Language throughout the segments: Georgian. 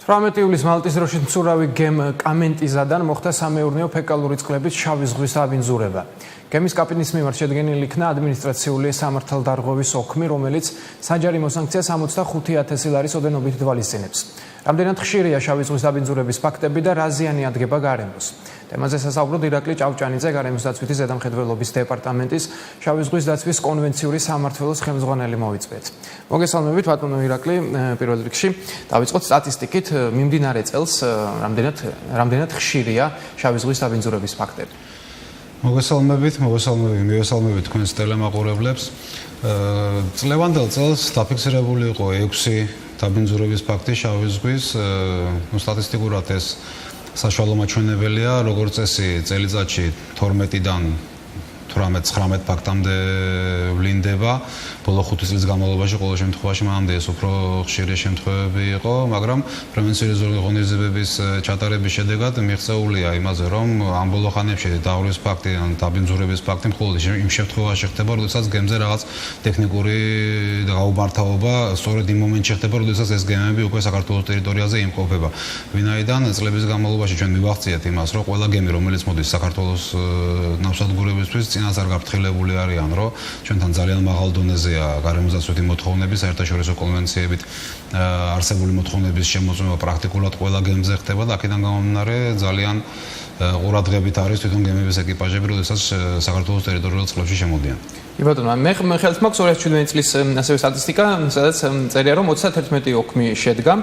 18 იulis მალტის დროშის მცურავი გემ კამენტიზადან მოხდა სამეურნეო ფეკალური წყლების შავი ზღვის დაბინძურება. გემის კაპიტნის მიმართ შედგენილი იქნა ადმინისტრაციული სამართალდარღვევის ოქმი, რომელიც საჯარიმო სანქციას 65,000 ლარის ოდენობით თვალისწინებს. რამდენად ხშირია შავი ზღვის დაბინძურების ფაქტები და რა ზიანი ადგება გარემოს. თემაზე სასაუბროდ ირაკლი ჭავჭანიძე, გარემოს დაცვითი ზედამხედველობის დეპარტამენტის შავი ზღვის დაცვის კონვენციური სამმართველოს ხელმძღვანელი მოვიწვიეთ. მოგესალმებით ბატონო ირაკლი, პირველ რიგში დავიწყოთ სტატისტიკით, მიმდინარე წელს რამდენად ხშირია შავი ზღვის დაბინძურების ფაქტები. მოგესალმებით თქვენს ტელემაყურებლებს. წლევანდელ წელს დაფიქსირებული იყო 6 დაბინძურების ფაქტი შავი ზღვის. სტატისტიკურად ეს საშუალო მაჩვენებელია, როგორც წესი წელიწადში 12-დან 18-19 ფაქტამდე ვლინდება. ბოლო 5 წლის განმავლობაში ყოველ შემთხვევაში მანამდე ეს უფრო ხშირი შემთხვევები იყო, მაგრამ პრევენციული ღონისძიებების ჩატარების შედეგად მიღწეულია იმაზე, რომ ამ ბოლო ხანებში დაღვრვის ფაქტი ან დაბინძურების ფაქტი მხოლოდ იმ შემთხვევაში ხდება, როდესაც გემზე რაღაც ტექნიკური გაუმართავობა სწორედ იმ მომენტში ხდება, როდესაც ეს გემები უკვე საქართველოს ტერიტორიაზე იმყოფება. ვინაიდან წლების განმავლობაში ჩვენ მივახციეთ იმას, რომ ყველა გემი, რომელიც მოდის საქართველოს ნავსადგურებისთვის, წინასწარ გაფრთხილებული არიან, რომ ჩვენთან ძალიან მაღალ დონეზე გარემოს დაცვითი მოთხოვნების, საერთაშორისო კონვენციებით არსებული მოთხოვნების შემოწმება პრაქტიკულად ყველა გემზე ხდება და აქედან გამომდინარე ძალიან ყურადღებით არის თვითონ გემების ეკიპაჟები, როდესაც საქართველოს ტერიტორიულ წყლებში შემოდიან. ბატონო, მე ხელს მაქვს 2017 წლის ასევე სტატისტიკა, სადაც წერია რომ 31 ოქმი შედგა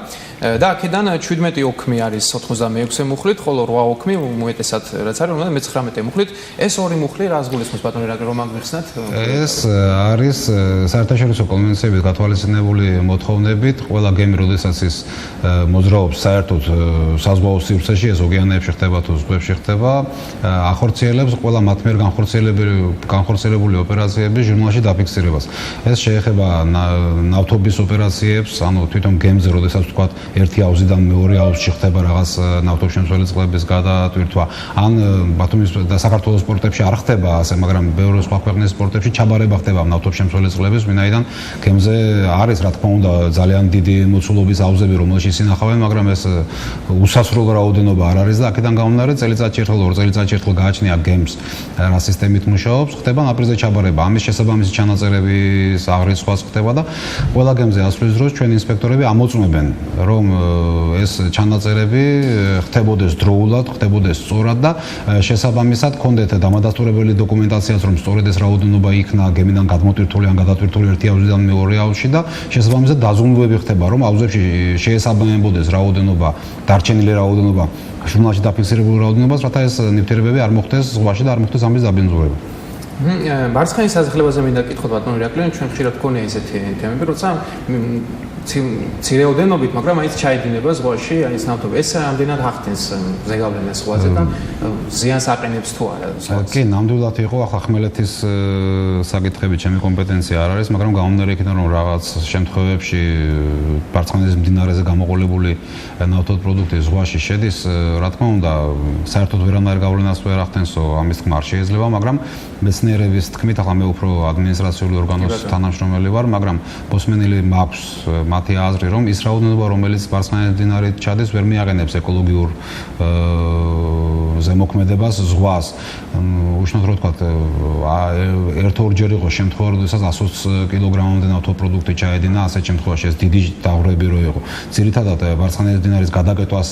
და აქედან 17 ოქმი არის 86 მუხლით, ხოლო 8 ოქმი უმეტესად რაც არის, რომ 19 მუხლით. ეს ორი მუხლი რას გულისხმობს ბატონო ირაკლი, რომ აღიხსნათ? ეს არის საერთაშორისო კონვენციებით გათვალისწინებული მოთხოვნებით, ყველა გემი, როდესაც ის მოძრაობს საერთოდ საზღვაო სივრცეში, ეს ოკეანეებში ხდება თუ ზღვებში ხდება, ახორციელებს ყველა მათ მიერ განხორციელებული ოპერაციების ჟურნალში დაფიქსირებას. ეს შეეხება ნავთობის ოპერაციებს, ანუ თვითონ გემზე, როდესაც ვთქვათ, ერთი აუზიდან მეორე აუზში ხდება რაღაც ნავთობშემცველი წყლების გადატვირთვა, ან ბათუმის და საქართველოს პორტებში არ ხდება ასე, მაგრამ ბევრი სხვა ქვეყნის პორტებში ჩაბარება ხდება ნავთობშემცველი წყლების, ვინაიდან გემზე არის, რა თქმა უნდა, ძალიან დიდი მოცულობის აუზები, რომელშიც ინახავენ, მაგრამ ეს უსასრულო რაოდენობა არ არის და აქედან გამომდინარე წელიწადში ერთხელ, 2 წელიწადში ერთხელ გააჩნია გემს რა სისტემით მუშაობს, ხდება ნაპირზე ჩაბარება. ამის შესაბამისი ჩანაწერების აღრიცხვაც ხდება და ყველა გემზე ასვლის დროს ჩვენი ინსპექტორები ამოწმებენ, რომ ეს ჩანაწერები ხდებოდეს დროულად, ხდებოდეს სწორად და შესაბამისად კონდეთ დამადასტურებელი დოკუმენტაციაც, რომ სწორედ ეს რაოდენობა იქნა გემიდან გადმოტვირთული ან გადატვირთული ერთი აუზიდან მეორე აუზში და შესაბამისად დაზომვები ხდება, რომ აუზებში შეესაბამებოდეს რაოდენობა, დარჩენილი რაოდენობა ჟურნალში დაფიქსირებული რაოდენობას, რათა ეს ნივთიერებები არ მოხდეს ზღვაში და არ მოხდეს ამის დაბინძურება. მარცხენის საზღლებაზე მინდა გითხოთ ბატონო ირაკლი, ჩვენ ხშირად გქონია ესეთი თემები, როცა ცირეოდენობით, მაგრამ აიც ჩაედინება ზღვაში, აიც ნავთობი. ეს რამდენად ახდენს ზეგავლენას ზღვაზე და ზიანს აყენებს თუ არა? კი, ნამდვილად იყო, ახლა ხმელეთის საკითხები ჩემი კომპეტენცია არ არის, მაგრამ გამომდინარე იქიდან, რომ რაღაც შემთხვევებში მარცხენის მდინარეზე გამოყოლებული ნავთობპროდუქტი ზღვაში შედის, რა თქმა უნდა, საერთოდ ვერანაირ გავლენას ვერ ახდენსო, ამის თქმა არ შეიძლება, მაგრამ მეცნიერების თქმით, ახლა მე უფრო ადმინისტრაციული ორგანოს თანამშრომელი ვარ, მაგრამ მოსმენილი მაქვს მათი აზრი, რომ ის რაოდენობა, რომელიც მარცხენის მდინარით ჩადის, ვერ მიაყენებს ეკოლოგიურ ზემოქმედებას ზღვას. უშნოდ რო ვთქვათ, ერთ-ორჯერ იყო შემთხვევა, როდესაც 120 კილოგრამამდე ნავთობპროდუქტი ჩაედინა, ასეთ შემთხვევაში ეს დიდი დაღვრები რო იყო. ძირითადად მარცხენის მდინარის გადაკეტვას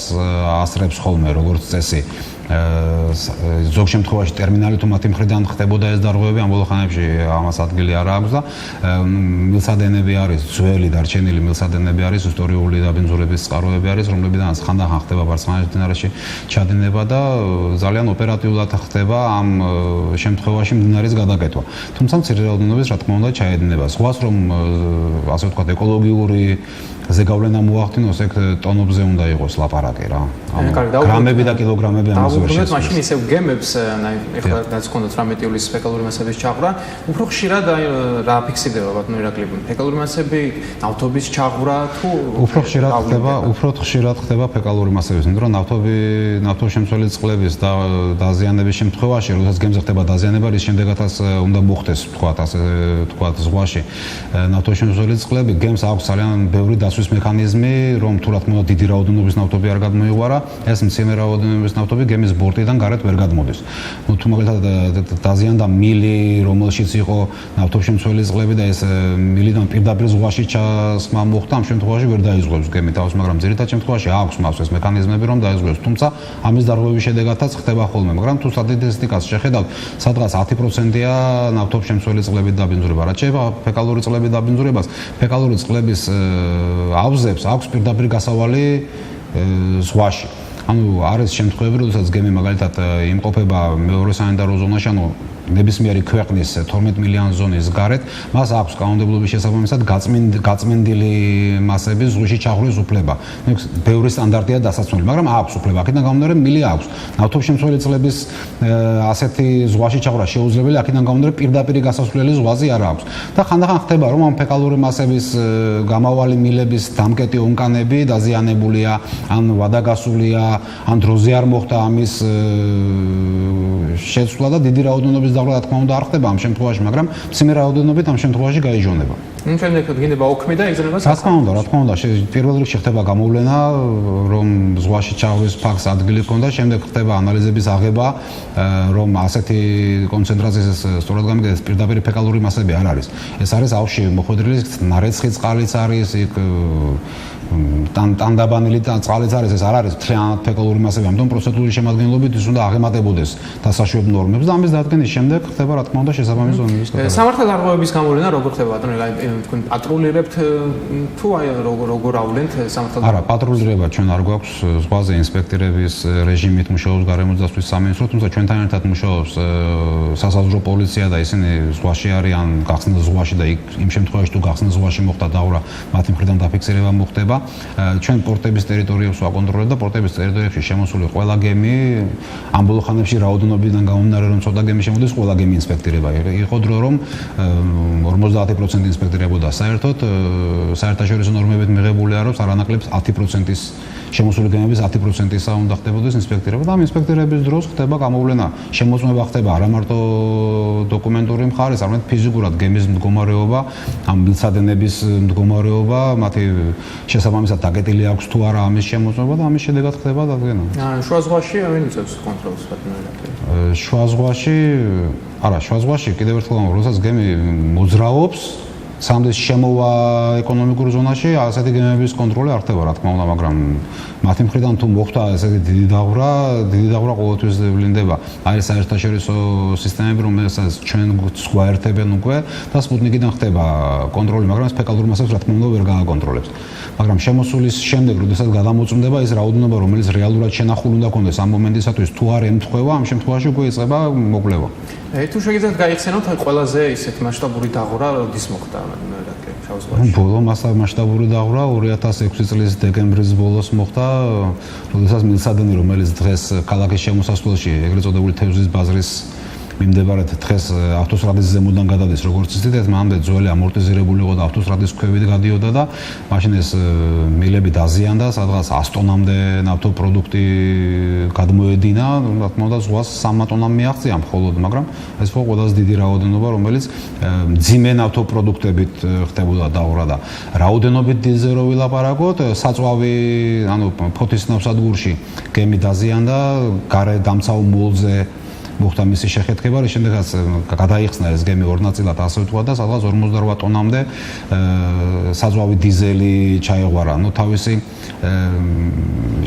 ასწრებს ხოლმე, როგორც წესი. ზოგ შემთხვევაში ტერმინალი თუ მათი მხრიდან ხდებოდა ეს დარღვევები, ამ ბოლო ხანებში ამას ადგილი არ აქვს და მილსადენები არის, ძველი დარჩენილი მილსადენები არის, ისტორიული დაბინძურების წყაროები არის, რომლებიდანაც ხანდახან ხდება მარცხენის მდინარეში ჩადინება და ძალიან ოპერატიულად ხდება ამ შემთხვევაში მდინარის გადაკეტვა. თუმცა მცირე რაოდენობის, რა თქმა უნდა, ჩაედინება. ზღვას რომ ასე ვთქვათ, ეკოლოგიური ზეგავლენა მოახდინოს, ეგ ტონებზე უნდა იყოს ლაპარაკი რა. გრამები და კილოგრამები ამაზე ვერ შეცვლება. მაშინ ისევ გემებს, ეხლა რაც გქონდათ 18 იulis ფეკალური მასების ჩაღვრა, უფრო ხშირად რა ფიქსირდება ბატონო ირაკლი? ფეკალური მასები, ნავთობის ჩაღვრა თუ უფრო ხშირად ხდება ფეკალური მასების, იმიტომ რომ ნავთობშემცველი წყლების და დაზიანების შემთხვევაში, როდესაც გემზე ხდება დაზიანება, რის შემდეგაც უნდა მოხდეს, თქვათ, ასე თქვათ, ზღვაში ნავთობშემცველი წყლები, გემს აქვს ძალიან ბევრი გადასვლის მექანიზმი, რომ თუ რა თქმა უნდა დიდი რაოდენობის ნავთობი არ გადმოიღვარა, ეს მცირე რაოდენობის ნავთობი გემის ბორტიდან გარეთ ვერ გადმოდის. თუ მაგალითად დაზიანდა მილი, რომელშიც იყო ნავთობშემცველი წყლები და ეს მილიდან პირდაპირ ზღვაში ჩასხმა მოხდა, ამ შემთხვევაში ვერ დაიზღვევს გემი თავს, მაგრამ ძირითად შემთხვევაში აქვს მას ეს მექანიზმები, რომ დაიზღვევს. თუმცა ამის დარღვევის შედეგადაც ხდება ხოლმე, მაგრამ თუ სტატისტიკას შეხედავთ, სადღაც 10%-ია ნავთობშემცველი წყლებით დაბინძურება. რაც შეეხება ფეკალური წყლებით დაბინძურებას, ფეკალური წყლების ავზებს აქვს პირდაპირ გასავალი ზღვაში. ანუ არის შემთხვევები, როდესაც გემი მაგალითად იმყოფება მეორე სანიტარო ზონაში, ანუ ნებისმიერი ქვეყნის 12 მილიან ზონის გარეთ, მას აქვს კანონმდებლობის შესაბამისად გაწმენდილი მასების ზღვაში ჩაღვრის უფლება. ბევრი სტანდარტია დასაცმელი, მაგრამ აქვს უფლება. აქედან გამომდინარე, მილი აქვს. ნავთობშემცველი წყლების ასეთი ზღვაში ჩაღვრა შეუძლებელი, აქედან გამომდინარე, პირდაპირი გასასვლელი ზღვაზე არ აქვს. და ხანდახან ხდება, რომ ამ ფეკალური მასების გამავალი მილების დამკეტი ონკანები დაზიანებულია, ან ვადაგასულია, ან დროზე არ მოხდა ამის შეცვლა და დიდი რაოდენობის დაღვრა რა თქმა უნდა არ ხდება ამ შემთხვევაში, მაგრამ მცირე რაოდენობით ამ შემთხვევაში გაიჟონება. შემდეგ გინდება ოქმი და იგზნება რა თქმა უნდა, პირველ რიგში ხდება გამოვლენა, რომ ზღვაში ჩაღვრის ფაქტს ადგილი ჰქონდა, შემდეგ ხდება ანალიზების აღება, რომ ასეთი კონცენტრაციის სწორად გამიგდეს პირდაპირ ფეკალური მასები არ არის. ეს არის აუში მოხვედრილი ნარეცხი წყალიც არის, იქ ტანდაბანილი წყალიც არის, ეს არ არის მთლიანად ფეკალური მასები, ამიტომ პროცედურული შემადგენლობით ის უნდა აღემატებოდეს დასაშვებ ნორმებს და ამის დადგენის შემდეგ ხდება რა თქმა უნდა შესაბამის ზონების გადაღება. სამართალდარღვევების გამოვლენა როგორ ხდება, ბატონო? თქვენ პატრულირებთ თუ აი როგორ ავლენთ სამართალდარღვევას? არა, პატრულირება ჩვენ არ გვაქვს, ზღვაზე ინსპექტორების რეჟიმით მუშაობს გარემოს დაცვის სამინისტრო, თუმცა ჩვენთან ერთად მუშაობს სასაზღვრო პოლიცია და ისინი ზღვაში არიან, გახსნილ ზღვაში და იმ შემთხვევაში თუ გახსნილ ზღვაში მოხდა დაღვრა, მათი მხრიდან დაფიქსირება მოხდება. ჩვენ პორტების ტერიტორიებს ვაკონტროლებთ და პორტების ტერიტორიებში შემოსული ყველა გემი ამ ბოლო ხანებში რაოდენობიდან გამომდინარე, რომ ცოტა გემი შემოდის, ყველა გემი ინსპექტირება იყო დრო, რომ 50% ინსპექტირებოდა საერთოდ საერთაშორისო ნორმებით მიღებული არის არანაკლებს 10%-ის შემოსული გემების 10%-ისა უნდა ხდებოდეს ინსპექტირება და ამ ინსპექტირების დროს ხდება გამოვლენა, შემოწმება ხდება არა მარტო დოკუმენტური მხარეს, არამედ ფიზიკურად გემის მდგომარეობა, ამ მილსადენების მდგომარეობა, მათი შესაბამისად დაკეტილი აქვს თუ არა ამის შემოწმება და ამის შედეგად ხდება დადგენა. შუა ზღვაში ვინ იწევს კონტროლს ბატონო? შუა ზღვაში კიდევ ერთხელ როდესაც გემი მოძრაობს სამდე შემოვა ეკონომიკურ ზონაში, ასეთი გემების კონტროლი არ ხდება, რა თქმა უნდა, მაგრამ მათი მხრიდან თუ მოხდა ესეთი დიდი დაღვრა ყოველთვის ვლინდება. არის საერთაშორისო სისტემები, რომელსაც ჩვენ სხვა ერთებენ უკვე და სპუტნიკიდან ხდება კონტროლი, მაგრამ ეს ფეკალურ მასებს რა თქმა უნდა ვერ გააკონტროლებს. მაგრამ შემოსulis შემდეგ, როდესაც გადამოწმდება ის რაოდენობა, რომელიც რეალურად შენახული უნდა ქონდეს ამ მომენტისათვის, თუ არ ემთხვევა, ამ შემთხვევაში უკვე იწყება მოკვლევა. თუ შეგიძლიათ გაიხსენოთ ყველაზე ისეთ მასშტაბური დაღვრა როდის მოხდა? ბოლო მასშტაბური დაღვრა 2006 წლის დეკემბრის ბოლოს მოხდა, როდესაც მილსადენი, რომელიც დღეს ქალაქის შემოსასვლელში, ეგრეთ წოდებული თევზის ბაზრის მიმდებარედ დღეს ავტოსტრადის ზემოდან გადადის, როგორც იცით, მანამდე ძველი ამორტიზირებული იყო და ავტოსტრადის ქვევით გადიოდა და მაშინ ეს მილები დაზიანდა, სადღაც 100 ტონამდე ნავთობპროდუქტი გადმოედინა, რა თქმა უნდა, ზღვას 3 ტონამ მიაღწია მხოლოდ, მაგრამ ეს იყო ყველაზე დიდი რაოდენობა, რომელიც მძიმე ნავთობპროდუქტებით ხდებოდა დაღვრა და რაოდენობით დილზე რო ვილაპარაკოთ, საწვავი, ანუ ფოთის ნავსადგურში გემი დაზიანდა, გარე დამცავ მოლზე მოხდა მისი შეხეთქება, რის შემდეგაც გადაიხსნა ეს გემი ორ ნაწილად, ასე ვთქვა და სადღაც 48 ტონამდე საზღვავი დიზელი ჩაეღვარა. ნუ თავისი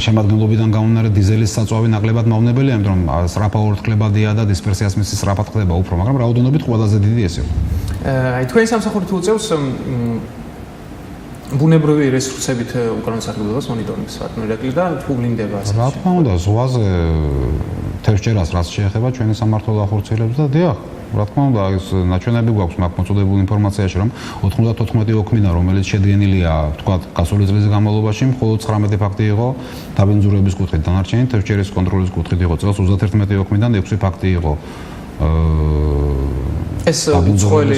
შემადგენლობიდან გამომდინარე დიზელის საწვავი ნაკლებად მავნებელია, იმიტომ რომ სწრაფა ორთქლებადია და დისპერსიას მისი სწრაფად ხდება უფრო, მაგრამ რაოდენობით ყველაზე დიდი ეს იყო. აი თქვენი სამსახური თუ უწევს ბუნებრივი რესურსებით უკრაინის სარგებლობას მონიტორინგს პარტნიორები და თუ ვლინდება ასე. რა თქმა უნდა, ზღვაზე თევზჭერას რაც შეეხება ჩვენი სამმართველო ახორციელებს და დიახ, რა თქმა უნდა, ეს ნაჩვენები გვაქვს მაგ მოწოდებულ ინფორმაციაში, რომ 94 ოქმიდან, რომელიც შედგენილია, ვთქვათ, გასული წლის განმავლობაში, მხოლოდ 19 ფაქტი იყო დაბინძურების კუთხით, დანარჩენი თევზჭერის კონტროლის კუთხით იყო. წელს 31 ოქმიდან 6 ფაქტი იყო. ეს უცხოელი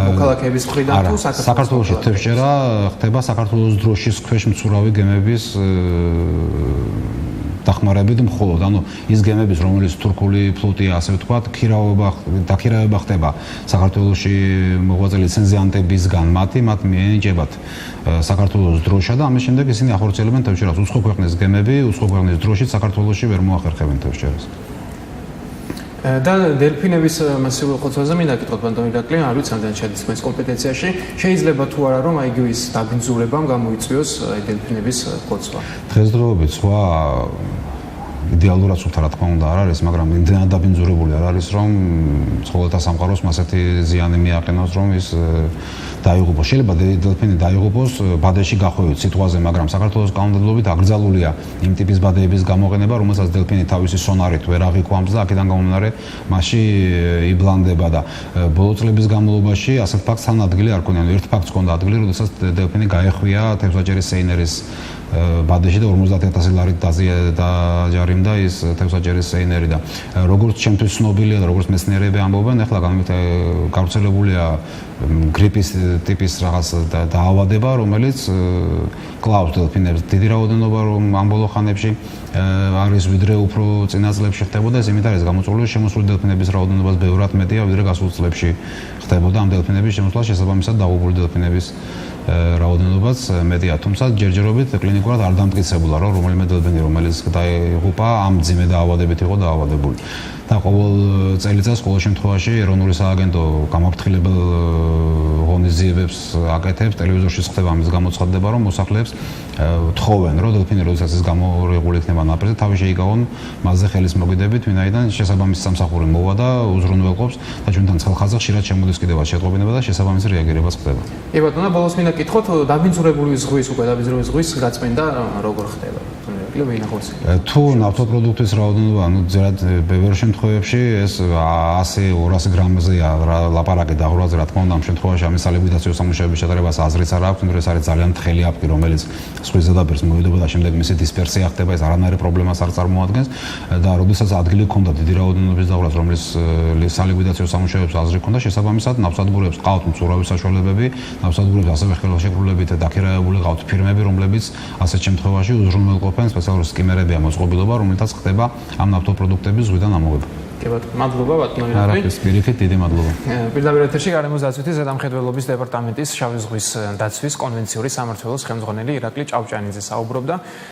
მოქალაქეების მხრიდან თუ საქართველოში თევზჭერა ხდება საქართველოს დროშის ქვეშ მცურავი გემების დახმარებით მხოლოდ, ანუ ის გემების, რომელიც თურქული ფლოტია, ასე ვთქვათ, დაქირავება ხდება საქართველოში მოღვაწე ლიცენზიანტებისგან, მათ მიენიჭებათ საქართველოს დროშა და ამის შემდეგ ისინი ახორციელებენ თევზჭერას. უცხო ქვეყნის გემები, უცხო ქვეყნის დროშით საქართველოში ვერ მოახერხებენ თევზჭერას. და დელფინების მასიურ ხოცვაზე მინდა გითხოთ ბატონო ირაკლი, არ ვიცი რამდენად შედის თქვენს კომპეტენციაში, შეიძლება თუ არა რომ აი იგივე დაბინძურებამ გამოიწვიოს დელფინების ხოცვა. დღესდღეობით სხვა იდეალურად სულთა რა თქმა უნდა არ არის, მაგრამ იმდენად დაბინძურებული არ არის, რომ ცხოველთა სამყაროს მასეთი ზიანი მიაყენოს, რომ ის დაიღუპოს. შეიძლება დელფინი დაიღუპოს ბადეში გახვევით სიტყვაზე, მაგრამ საქართველოს კანონმდებლობით აკრძალულია იმ ტიპის ბადეების გამოყენება, რომელსაც დელფინი თავისი სონარით ვერ აღიქვამს და აქედან გამომდინარე მასში იბლანდება და ბოლო წლების განმავლობაში ასეთ ფაქტს თან ადგილი არ ქონია. ერთ ფაქტს ჰქონდა ადგილი, როდესაც დელფინი გაეხვია თევზაჭერის სეინერის ბადეში და 50,000 ლარით დაჯარიმდა ის თევზაჭერის სეინერი და როგორც ჩემთვის ცნობილია და როგორც მეცნიერები ამბობენ, ახლა გავრცელებულია გრიპის ტიპის რაღაც დაავადება, რომელიც კლავს დელფინებს. დიდი რაოდენობა რომ ამ ბოლო ხანებში არის ვიდრე უფრო წინა წლებში ხდებოდა, ეს იმით არის გამოწვეული, შემოსული დელფინების რაოდენობას ბევრად მეტია, ვიდრე გასულ წლებში ხდებოდა ამ დელფინების შემოსვლა, შესაბამისად დაღუპული დელფინების რაოდენობაც მეტია, თუმცა ჯერჯერობით კლინიკურად არ დამტკიცებულა, რომ რომელიმე დელფინი, რომელიც დაიღუპა, ამ მძიმე დაავადებით იყო დაავადებული. და ყოველ წელიწადს ყოველ შემთხვევაში ეროვნული სააგენტო გამაფრთხილებელ ღონისძიებებს აკეთებს, ტელევიზორში ხდება ამის გამოცხადება, რომ მოსახლეებს თხოვენ, რომ დელფინი როდესაც ის გამორიყული იქნება ნაპირზე, თავი შეიკავონ მასზე ხელის მოგიდებით, ვინაიდან შესაბამისი სამსახური მოვა და უზრუნველყოფს და ჩვენთან ცხელხაზზე ხშირად შემოდის კიდევაც შეტყობინება და შესაბამისი რეაგირებაც ხდება. კი ბატონო, ბოლოს მინდა გითხოთ, დაბინძურებული ზღვის გაწმენდა როგორ ხდება? თუ ნავთობპროდუქტის რაოდენობა, ზერად ბევრ შემთხვევებში ეს 100-200 გრამზეა ლაპარაკი დაღვრაზე, რა თქმა უნდა, ამ შემთხვევაში ამის სალიკვიდაციო სამუშაოების ჩატარებას აზრიც არ აქვს, იმიტომ რომ ეს არის ძალიან თხელი აპკი, რომელიც ზღვის ზედაპირს მოვიდება და შემდეგ მისი დისპერსია ხდება, ეს არანაირი პრობლემას არ წარმოადგენს და როდესაც ადგილი ჰქონდა დიდი რაოდენობის დაღვრას, რომლის სალიკვიდაციო სამუშაოებს აზრი ჰქონდა, შესაბამისად ნავსადგურებს ყავთ მწურავი საშუალებები, ნავსადგურებს ასევე ხელშეკრულებით დაქირავებული ყავთ ფირმები, რომლებიც ასეთ შემთხვევაში უზრუნველყოფენ სპეციალური სკიმერებია მოწყობილობა, რომელთაც ხდება ამ ნავთობპროდუქტების ზღვიდან ამოღება. კი ბატონო, მადლობა ბატონო ირაკლი. პირიქით დიდი მადლობა. პირდაპირ ეთერში გარემოს დაცვითი ზედამხედველობის დეპარტამენტის შავი ზღვის დაცვის კონვენციური სამმართველოს ხელმძღვანელი ირაკლი ჭავჭანიძე საუბრობდა.